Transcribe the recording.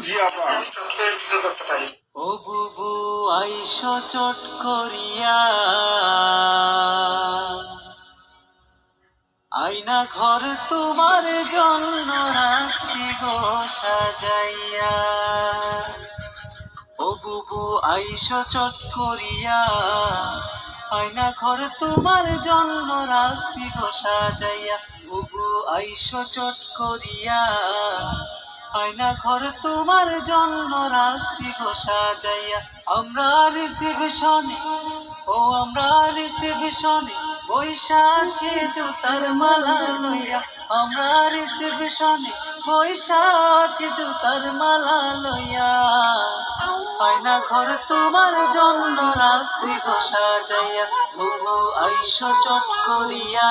জি আপা। ও বুবু আইসো চট করিয়া, আয়না ঘর তোমার জন্য রাখছি গো সাজাইয়া। ও বুবু আইসো চট করিয়া, আয়না ঘর তোমার জন্য রাখছি গো সাজাইয়া। বুবু আইসো চট করিয়া, আয়না ঘর তোমার জন্য রাখছি গো সাজাইয়া। আমরা রিসিপশনে, ও আমরা রিসিপশনে বৈশা আছি জুতার মালা লইয়া। আমরা রিসিপশনে বৈশা আছি জুতার মালা লইয়া। আয়না ঘর তোমার জন্য রাখছি গো সাজাইয়া। বুবু আইসো চট করিয়া।